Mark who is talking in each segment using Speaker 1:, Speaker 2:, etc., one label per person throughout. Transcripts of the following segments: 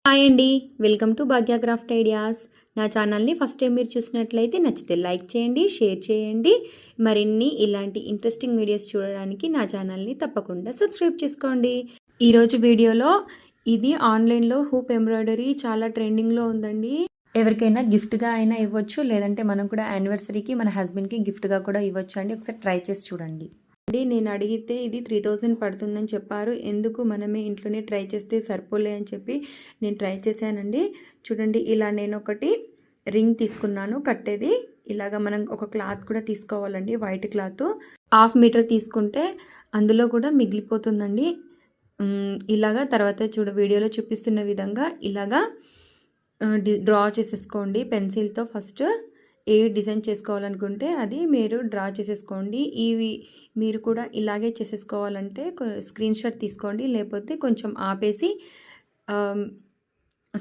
Speaker 1: Hi అండి, welcome to Bhagya craft ideas. నా ఛానల్ని ఫస్ట్ టైం మీరు చూసినట్లయితే నచ్చితే లైక్ చేయండి, షేర్ చేయండి. మరిన్ని ఇలాంటి ఇంట్రెస్టింగ్ వీడియోస్ చూడడానికి నా ఛానల్ని తప్పకుండా సబ్స్క్రైబ్ చేసుకోండి. ఈరోజు వీడియోలో ఇది ఆన్లైన్లో హూప్ ఎంబ్రాయిడరీ చాలా ట్రెండింగ్లో ఉందండి. ఎవరికైనా గిఫ్ట్గా అయినా ఇవ్వచ్చు, లేదంటే మనం కూడా యానివర్సరీకి మన హస్బెండ్కి గిఫ్ట్గా కూడా ఇవ్వచ్చు అండి. ఒకసారి ట్రై చేసి చూడండి. నేను అడిగితే ఇది 3000 పడుతుందని చెప్పారు. ఎందుకు మనమే ఇంట్లోనే ట్రై చేస్తే సరిపోలే అని చెప్పి నేను ట్రై చేశానండి. చూడండి, ఇలా నేను ఒకటి రింగ్ తీసుకున్నాను కట్టేది. ఇలాగ మనం ఒక క్లాత్ కూడా తీసుకోవాలండి, వైట్ క్లాత్ 1/2 మీటర్ తీసుకుంటే అందులో కూడా మిగిలిపోతుందండి. ఇలాగా తర్వాత వీడియోలో చూపిస్తున్న విధంగా ఇలాగా డ్రా చేసేసుకోండి పెన్సిల్తో. ఫస్ట్ ఏ డిజైన్ చేసుకోవాలనుకుంటే అది మీరు డ్రా చేసేసుకోండి. ఇవి మీరు కూడా ఇలాగే చేసేసుకోవాలంటే స్క్రీన్ షాట్ తీసుకోండి, లేకపోతే కొంచెం ఆపేసి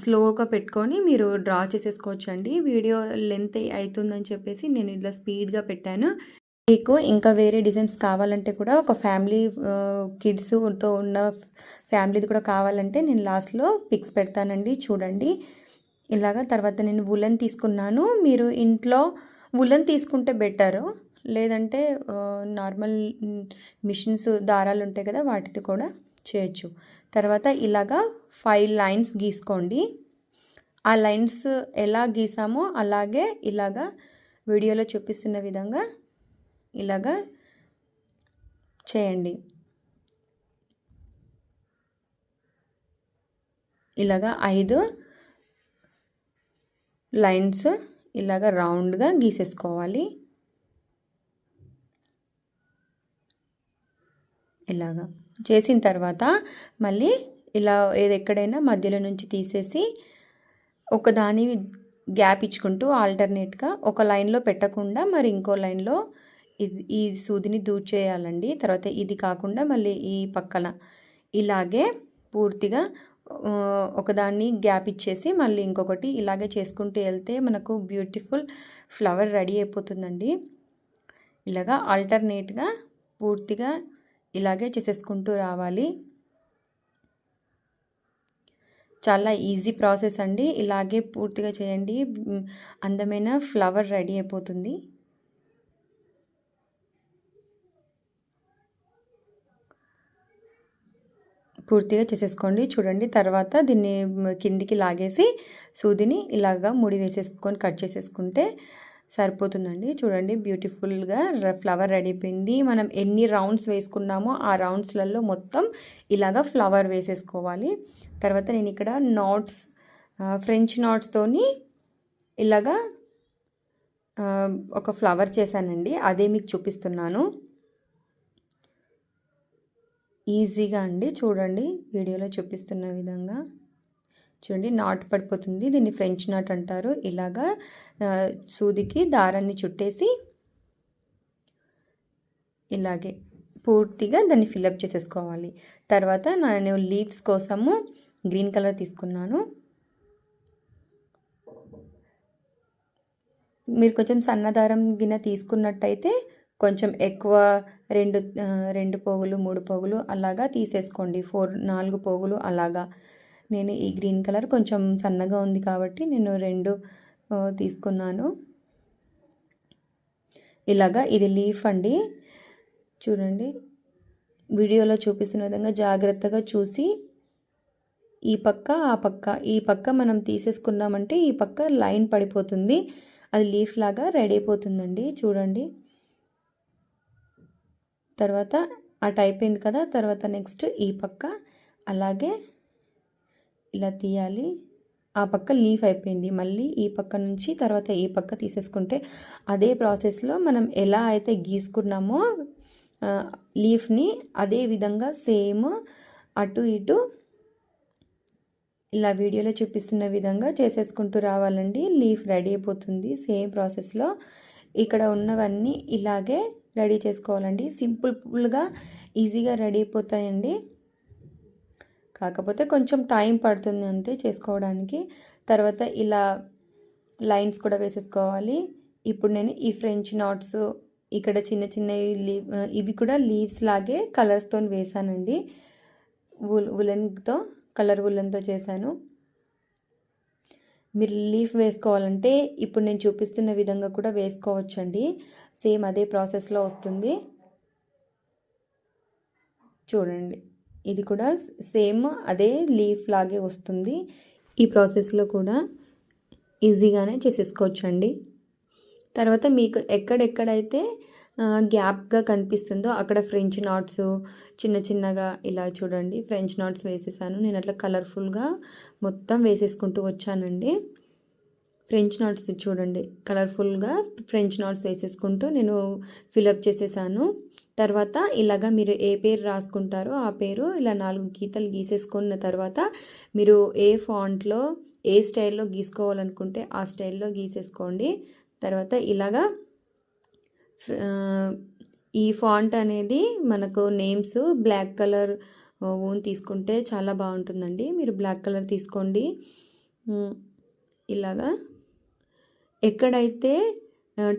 Speaker 1: స్లోగా పెట్టుకొని మీరు డ్రా చేసేసుకోవచ్చండి. వీడియో లెంత్ అవుతుందని చెప్పేసి నేను ఇలా స్పీడ్గా పెట్టాను. మీకు ఇంకా వేరే డిజైన్స్ కావాలంటే కూడా ఒక ఫ్యామిలీ కిడ్స్తో ఉన్న ఫ్యామిలీది కూడా కావాలంటే నేను లాస్ట్లో పిక్స్ పెడతానండి, చూడండి. ఇలాగా తర్వాత నేను వులెన్ తీసుకున్నాను. మీరు ఇంట్లో వులెన్ తీసుకుంటే బెటరు, లేదంటే నార్మల్ మిషన్స్ దారాలు ఉంటాయి కదా, వాటితో కూడా చేయొచ్చు. తర్వాత ఇలాగా 5 లైన్స్ గీసుకోండి. ఆ లైన్స్ ఎలా గీసామో అలాగే ఇలాగా వీడియోలో చూపిస్తున్న విధంగా ఇలాగా చేయండి. ఇలాగా 5 లైన్స్ ఇలాగ రౌండ్గా గీసేసుకోవాలి. ఇలాగా చేసిన తర్వాత మళ్ళీ ఇలా ఎక్కడైనా మధ్యలో నుంచి తీసేసి ఒకదాని గ్యాప్ ఇచ్చుకుంటూ ఆల్టర్నేట్గా ఒక లైన్లో పెట్టకుండా మరి ఇంకో లైన్లో ఈ సూదిని దూర్చేయాలండి. తర్వాత ఇది కాకుండా మళ్ళీ ఈ పక్కన ఇలాగే పూర్తిగా ఒకదాన్ని గ్యాప్ ఇచ్చేసి మళ్ళీ ఇంకొకటి ఇలాగే చేసుకుంటూ వెళ్తే మనకు బ్యూటిఫుల్ ఫ్లవర్ రెడీ అయిపోతుందండి. ఇలాగా ఆల్టర్నేట్గా పూర్తిగా ఇలాగే చేసేసుకుంటూ రావాలి. చాలా ఈజీ ప్రాసెస్ అండి. ఇలాగే పూర్తిగా చేయండి, అందమైన ఫ్లవర్ రెడీ అయిపోతుంది. పూర్తిగా చేసేసుకోండి. చూడండి, తర్వాత దీన్ని కిందికి లాగేసి సూదిని ఇలాగా ముడి వేసేసుకొని కట్ చేసేసుకుంటే సరిపోతుందండి. చూడండి, బ్యూటిఫుల్గా ఫ్లవర్ రెడీ అయిపోయింది. మనం ఎన్ని రౌండ్స్ వేసుకున్నామో ఆ రౌండ్స్లలో మొత్తం ఇలాగా ఫ్లవర్ వేసేసుకోవాలి. తర్వాత నేను ఇక్కడ నాట్స్, ఫ్రెంచ్ నాట్స్తోని ఇలాగా ఒక ఫ్లవర్ చేశానండి, అదే మీకు చూపిస్తున్నాను. ఈజీగా అండి, చూడండి వీడియోలో చూపిస్తున్న విధంగా. చూడండి, నాట్ పడిపోతుంది, దీన్ని ఫ్రెంచ్ నాట్ అంటారు. ఇలాగా సూదికి దారాన్ని చుట్టేసి ఇలాగే పూర్తిగా దాన్ని ఫిల్అప్ చేసేసుకోవాలి. తర్వాత నేను లీవ్స్ కోసము గ్రీన్ కలర్ తీసుకున్నాను. మీరు కొంచెం సన్నదారం గిన్నె తీసుకున్నట్టయితే కొంచెం ఎక్కువ 2 పోగులు 3 పోగులు అలాగా తీసేసుకోండి. 4 పోగులు అలాగా. నేను ఈ గ్రీన్ కలర్ కొంచెం సన్నగా ఉంది కాబట్టి నేను 2 తీసుకున్నాను. ఇలాగా ఇది లీఫ్ అండి. చూడండి, వీడియోలో చూపిస్తున్న విధంగా జాగ్రత్తగా చూసి ఈ పక్క ఆ పక్క, ఈ పక్క మనం తీసేసుకున్నామంటే ఈ పక్క లైన్ పడిపోతుంది, అది లీఫ్ లాగా రెడీ అయిపోతుందండి. చూడండి, తర్వాత అటు అయిపోయింది కదా. తర్వాత నెక్స్ట్ ఈ పక్క అలాగే ఇలా తీయాలి. ఆ పక్క లీఫ్ అయిపోయింది, మళ్ళీ ఈ పక్క నుంచి తర్వాత ఈ పక్క తీసేసుకుంటే అదే ప్రాసెస్లో మనం ఎలా అయితే గీసుకున్నామో లీఫ్ని అదే విధంగా సేమ్ అటు ఇటు ఇలా వీడియోలో చూపిస్తున్న విధంగా చేసేసుకుంటూ రావాలండి. లీఫ్ రెడీ అయిపోతుంది సేమ్ ప్రాసెస్లో. ఇక్కడ ఉన్నవన్నీ ఇలాగే రెడీ చేసుకోవాలండి. సింపుల్గా ఈజీగా రెడీ అయిపోతాయండి, కాకపోతే కొంచెం టైం పడుతుంది అంతే చేసుకోవడానికి. తర్వాత ఇలా లైన్స్ కూడా వేసేసుకోవాలి. ఇప్పుడు నేను ఈ ఫ్రెంచ్ నాట్స్ ఇక్కడ చిన్న చిన్న ఇవి కూడా లీవ్స్ లాగే కలర్స్తో వేసానండి. ఉలెన్తో, కలర్ ఉలెన్తో చేశాను. మీరు లీఫ్ వేసుకోవాలంటే ఇప్పుడు నేను చూపిస్తున్న విధంగా కూడా వేసుకోవచ్చండి. సేమ్ అదే ప్రాసెస్లో వస్తుంది. చూడండి, ఇది కూడా సేమ్ అదే లీఫ్ లాగే వస్తుంది. ఈ ప్రాసెస్లో కూడా ఈజీగానే చేసేసుకోవచ్చండి. తర్వాత మీకు ఎక్కడెక్కడైతే గ్యాప్గా కనిపిస్తుందో అక్కడ ఫ్రెంచ్ నాట్స్ చిన్న చిన్నగా ఇలా చూడండి, ఫ్రెంచ్ నాట్స్ వేసేసాను. నేను అట్లా కలర్ఫుల్గా మొత్తం వేసేసుకుంటూ వచ్చానండి. ఫ్రెంచ్ నాట్స్ చూడండి, కలర్ఫుల్గా ఫ్రెంచ్ నాట్స్ వేసేసుకుంటూ నేను ఫిలప్ చేసేసాను. తర్వాత ఇలాగా మీరు ఏ పేరు రాసుకుంటారో ఆ పేరు ఇలా 4 గీతలు గీసేసుకున్న తర్వాత మీరు ఏ ఫాంట్లో ఏ స్టైల్లో గీసుకోవాలనుకుంటే ఆ స్టైల్లో గీసేసుకోండి. తర్వాత ఇలాగా ఈ ఫాంట్ అనేది మనకు నేమ్స్ బ్లాక్ కలర్ ఊన్ తీసుకుంటే చాలా బాగుంటుందండి. మీరు బ్లాక్ కలర్ తీసుకోండి. ఇలాగా ఎక్కడైతే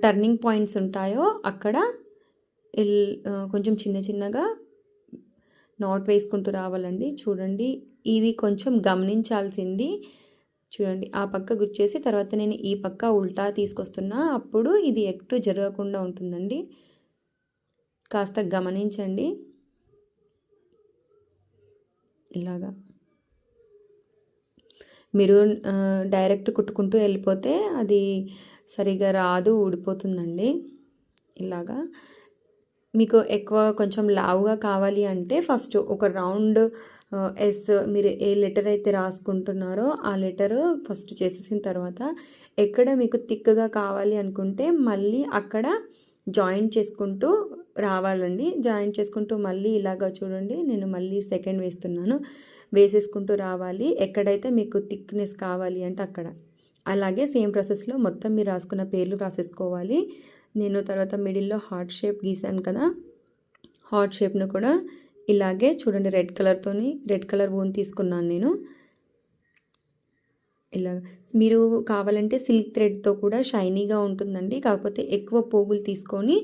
Speaker 1: టర్నింగ్ పాయింట్స్ ఉంటాయో అక్కడ కొంచెం చిన్న చిన్నగా నాట్ వేసుకుంటూ రావాలండి. చూడండి, ఇది కొంచెం గమనించాల్సింది. చూడండి, ఆ పక్క గుచ్చేసి తర్వాత నేను ఈ పక్క ఉల్టా తీసుకొస్తున్నా, అప్పుడు ఇది ఎటు జరగకుండా ఉంటుందండి. కాస్త గమనించండి. ఇలాగా మీరు డైరెక్ట్ కుట్టుకుంటూ వెళ్ళిపోతే అది సరిగా రాదు, ఊడిపోతుందండి. ఇలాగా మీకు ఎక్కువ కొంచెం లావుగా కావాలి అంటే ఫస్ట్ ఒక రౌండ్ ఎస్ మీరు ఏ లెటర్ అయితే రాసుకుంటున్నారో ఆ లెటర్ ఫస్ట్ చేసేసిన తర్వాత ఎక్కడ మీకు థిక్గా కావాలి అనుకుంటే మళ్ళీ అక్కడ జాయింట్ చేసుకుంటూ రావాలండి. జాయింట్ చేసుకుంటూ మళ్ళీ ఇలాగా చూడండి, నేను మళ్ళీ సెకండ్ వేస్తున్నాను. వేసేసుకుంటూ రావాలి ఎక్కడైతే మీకు థిక్నెస్ కావాలి అంటే అక్కడ. అలాగే సేమ్ ప్రాసెస్లో మొత్తం మీరు రాసుకున్న పేర్లు రాసేసుకోవాలి. నేను తర్వాత మిడిల్లో హార్ట్ షేప్ గీసాను కదా, హార్ట్ షేప్ను కూడా ఇలాగే చూడండి రెడ్ కలర్ ఊన్ తీసుకున్నాను నేను. ఇలా మీరు కావాలంటే సిల్క్ థ్రెడ్తో కూడా షైనీగా ఉంటుందండి. కాకపోతే ఎక్కువ పోగులు తీసుకొని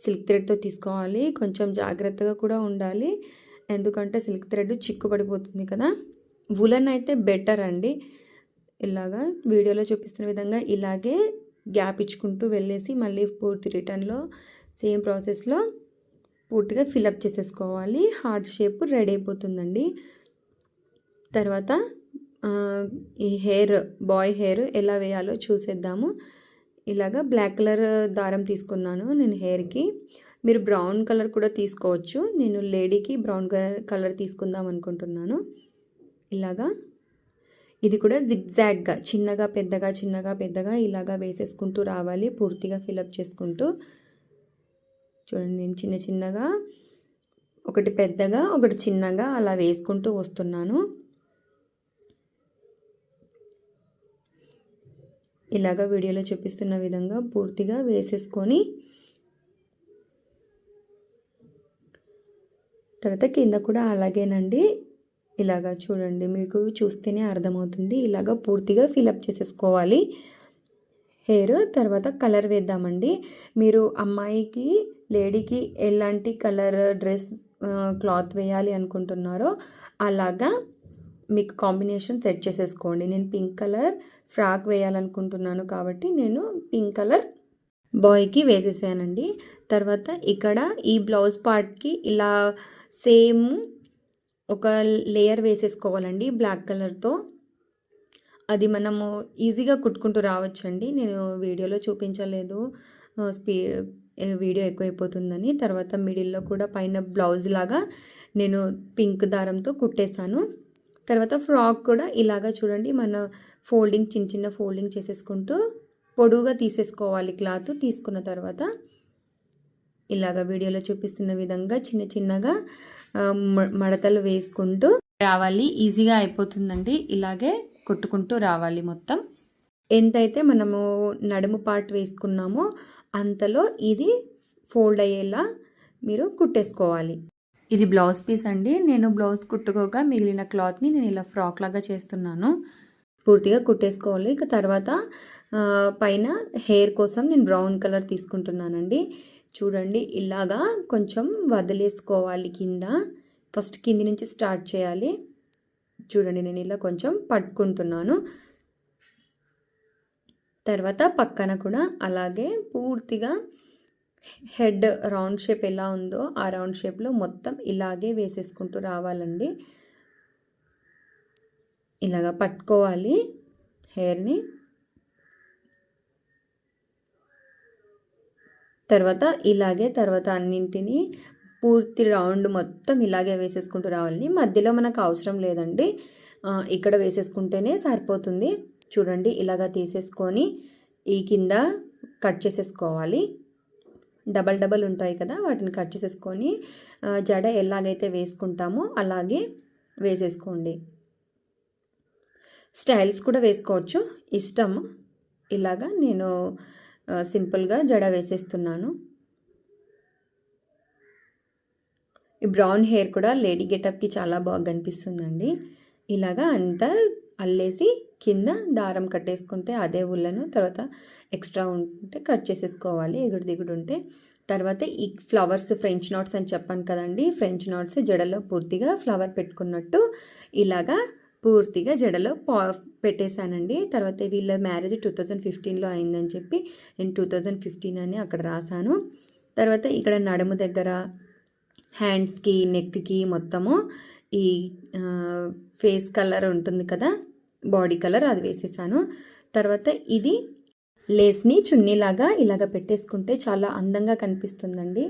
Speaker 1: సిల్క్ థ్రెడ్తో తీసుకోవాలి. కొంచెం జాగ్రత్తగా కూడా ఉండాలి, ఎందుకంటే సిల్క్ థ్రెడ్ చిక్కు పడిపోతుంది కదా. వులన్ అయితే బెటర్ అండి. ఇలాగా వీడియోలో చూపిస్తున్న విధంగా ఇలాగే గ్యాప్ ఇచ్చుకుంటూ వెళ్ళేసి మళ్ళీ పూర్తి రిటర్న్లో సేమ్ ప్రాసెస్లో పూర్తిగా ఫిలప్ చేసేసుకోవాలి. హార్ట్ షేప్ రెడీ అయిపోతుందండి. తర్వాత ఈ బాయ్ హెయిర్ ఎలా వేయాలో చూసేద్దాము. ఇలాగా బ్లాక్ కలర్ దారం తీసుకున్నాను నేను హెయిర్కి. మీరు బ్రౌన్ కలర్ కూడా తీసుకోవచ్చు. నేను లేడీకి బ్రౌన్ కలర్ తీసుకుందాం అనుకుంటున్నాను. ఇలాగా ఇది కూడా జిగ్జాగ్గా చిన్నగా పెద్దగా చిన్నగా పెద్దగా ఇలాగా వేసేసుకుంటూ రావాలి, పూర్తిగా ఫిలప్ చేసుకుంటూ. చూడండి, నేను చిన్న చిన్నగా ఒకటి పెద్దగా ఒకటి చిన్నగా అలా వేసుకుంటూ వస్తున్నాను. ఇలాగా వీడియోలో చూపిస్తున్న విధంగా పూర్తిగా వేసేసుకొని తర్వాత కింద కూడా అలాగేనండి. ఇలాగా చూడండి, మీకు చూస్తేనే అర్థమవుతుంది. ఇలాగా పూర్తిగా ఫిలప్ చేసేసుకోవాలి హెయిర్. తర్వాత కలర్ వేద్దామండి. మీరు అమ్మాయికి లేడీకి ఎలాంటి కలర్ డ్రెస్ క్లాత్ వేయాలి అనుకుంటున్నారో అలాగా మీకు కాంబినేషన్ సెట్ చేసేసుకోండి. నేను పింక్ కలర్ ఫ్రాక్ వేయాలనుకుంటున్నాను కాబట్టి నేను పింక్ కలర్ బాయ్కి వేసేసానండి. తర్వాత ఇక్కడ ఈ బ్లౌజ్ పార్ట్కి ఇలా సేమ్ ఒక లేయర్ వేసేసుకోవాలండి బ్లాక్ కలర్తో. అది మనము ఈజీగా కుట్టుకుంటూ రావచ్చండి. నేను వీడియోలో చూపించలేదు, వీడియో ఎక్కువైపోతుందని. తర్వాత మిడిల్లో కూడా పైన బ్లౌజ్ లాగా నేను పింక్ దారంతో కుట్టేశాను. తర్వాత ఫ్రాక్ కూడా ఇలాగా చూడండి, మన ఫోల్డింగ్ చిన్న చిన్న ఫోల్డింగ్ చేసేసుకుంటూ పొడువుగా తీసేసుకోవాలి క్లాత్. తీసుకున్న తర్వాత ఇలాగ వీడియోలో చూపిస్తున్న విధంగా చిన్న చిన్నగా మడతలు వేసుకుంటూ రావాలి. ఈజీగా అయిపోతుందండి. ఇలాగే కుట్టుకుంటూ రావాలి. మొత్తం ఎంతైతే మనము నడుము పార్ట్ వేసుకున్నామో అంతలో ఇది ఫోల్డ్ అయ్యేలా మీరు కుట్టేసుకోవాలి. ఇది బ్లౌజ్ పీస్ అండి. నేను బ్లౌజ్ కుట్టుకోగా మిగిలిన క్లాత్ని నేను ఇలా ఫ్రాక్ లాగా చేస్తున్నాను. పూర్తిగా కుట్టేసుకోవాలి. ఇక తర్వాత పైన హెయిర్ కోసం నేను బ్రౌన్ కలర్ తీసుకుంటున్నానండి. చూడండి, ఇలాగా కొంచెం వదిలేసుకోవాలి కింద. ఫస్ట్ కింది నుంచి స్టార్ట్ చేయాలి. చూడండి, నేను ఇలా కొంచెం పట్టుకుంటున్నాను. తర్వాత పక్కన కూడా అలాగే పూర్తిగా హెడ్ రౌండ్ షేప్ ఎలా ఉందో ఆ రౌండ్ షేప్లో మొత్తం ఇలాగే వేసేసుకుంటూ రావాలండి. ఇలాగా పట్టుకోవాలి హెయిర్ని. తర్వాత అన్నింటినీ పూర్తి రౌండ్ మొత్తం ఇలాగే వేసేసుకుంటూ రావాలి. మధ్యలో మనకు అవసరం లేదండి, ఇక్కడ వేసేసుకుంటేనే సరిపోతుంది. చూడండి, ఇలాగా తీసేసుకొని ఈ కింద కట్ చేసేసుకోవాలి. డబల్ ఉంటాయి కదా, వాటిని కట్ చేసేసుకొని జడ ఎలాగైతే వేసుకుంటామో అలాగే వేసేసుకోండి. స్టైల్స్ కూడా వేసుకోవచ్చు, ఇష్టం. ఇలాగా నేను సింపుల్గా జడ వేసేస్తున్నాను. ఈ బ్రౌన్ హెయిర్ కూడా లేడీ గెటప్కి చాలా బాగా కనిపిస్తుందండి. ఇలాగా అంతా అల్లేసి కింద దారం కట్టేసుకుంటే అదే ఉల్లను తర్వాత ఎక్స్ట్రా ఉంటే కట్ చేసేసుకోవాలి, ఎగుడు దిగుడు ఉంటే. తర్వాత ఈ ఫ్లవర్స్ ఫ్రెంచ్ నాట్స్ అని చెప్పాను కదండి, ఫ్రెంచ్ నాట్స్ జడలో పూర్తిగా ఫ్లవర్ పెట్టుకున్నట్టు ఇలాగా పూర్తిగా జడలో పెట్టేశానండి. తర్వాత వీళ్ళ మ్యారేజ్ 2015లో అయిందని చెప్పి నేను 2015 అని అక్కడ రాశాను. తర్వాత ఇక్కడ నడుము దగ్గర, హ్యాండ్స్కి, నెక్కి మొత్తము ఈ ఫేస్ కలర్ ఉంటుంది కదా, బాడీ కలర్, అది వేసేసాను. తర్వాత ఇది లేస్ని చున్నీలాగా ఇలాగ పెట్టేసుకుంటే చాలా అందంగా కనిపిస్తుందండి.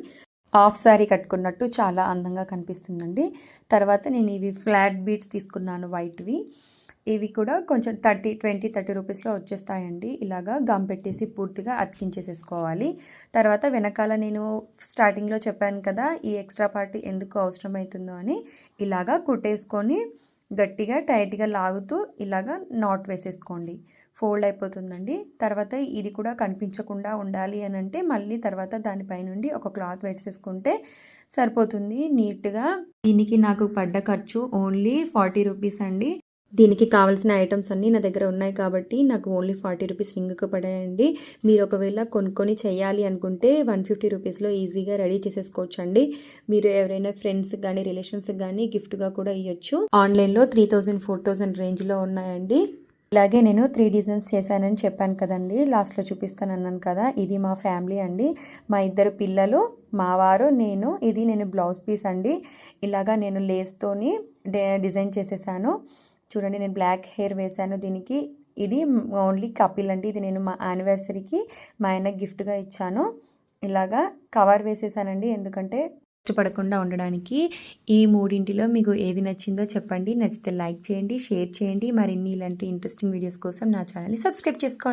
Speaker 1: హాఫ్ శారీ కట్టుకున్నట్టు చాలా అందంగా కనిపిస్తుందండి. తర్వాత నేను ఇవి ఫ్లాట్ బీడ్స్ తీసుకున్నాను, వైట్వి. ఇవి కూడా కొంచెం 30 రూపీస్లో వచ్చేస్తాయండి. ఇలాగా గమ్ పెట్టేసి పూర్తిగా అతికించేసేసుకోవాలి. తర్వాత వెనకాల నేను స్టార్టింగ్లో చెప్పాను కదా ఈ ఎక్స్ట్రా పార్ట్ ఎందుకు అవసరమవుతుందో అని, ఇలాగా కుట్టేసుకొని గట్టిగా టైట్గా లాగుతూ ఇలాగా నాట్ వేసేసుకోండి, ఫోల్డ్ అయిపోతుందండి. తర్వాత ఇది కూడా కనిపించకుండా ఉండాలి అని అంటే మళ్ళీ తర్వాత దానిపై నుండి ఒక క్లాత్ వేసేసుకుంటే సరిపోతుంది నీట్గా. దీనికి నాకు పడ్డ ఖర్చు ఓన్లీ 40 రూపీస్ అండి. దీనికి కావాల్సిన ఐటమ్స్ అన్నీ నా దగ్గర ఉన్నాయి కాబట్టి నాకు ఓన్లీ 40 రూపీస్ రింగ్కి పడాయండి. మీరు ఒకవేళ కొనుక్కొని చేయాలి అనుకుంటే 150 రూపీస్లో ఈజీగా రెడీ చేసేసుకోవచ్చు అండి. మీరు ఎవరైనా ఫ్రెండ్స్కి కానీ రిలేషన్స్కి కానీ గిఫ్ట్గా కూడా ఇవ్వచ్చు. ఆన్లైన్లో 3000, 4000 రేంజ్లో ఉన్నాయండి. ఇలాగే నేను 3 డిజైన్స్ చేశానని చెప్పాను కదండి, లాస్ట్లో చూపిస్తాను అన్నాను కదా. ఇది మా ఫ్యామిలీ అండి, మా 2 పిల్లలు, మా వారు, నేను. ఇది నేను బ్లౌజ్ పీస్ అండి. ఇలాగా నేను లేస్తోని డిజైన్ చేసేసాను. చూడండి, నేను బ్లాక్ హెయిర్ వేశాను దీనికి. ఇది ఓన్లీ కపిల్ అండి, ఇది నేను మా యానివర్సరీకి మా ఆయనకి గిఫ్ట్గా ఇచ్చాను. ఇలాగా కవర్ వేసేసానండి, ఎందుకంటే ఇష్టపడకుండా ఉండడానికి. ఈ మూడింటిలో మీకు ఏది నచ్చిందో చెప్పండి. నచ్చితే లైక్ చేయండి, షేర్ చేయండి. మరిన్ని ఇలాంటి ఇంట్రెస్టింగ్ వీడియోస్ కోసం నా ఛానల్ని సబ్స్క్రైబ్ చేసుకోండి.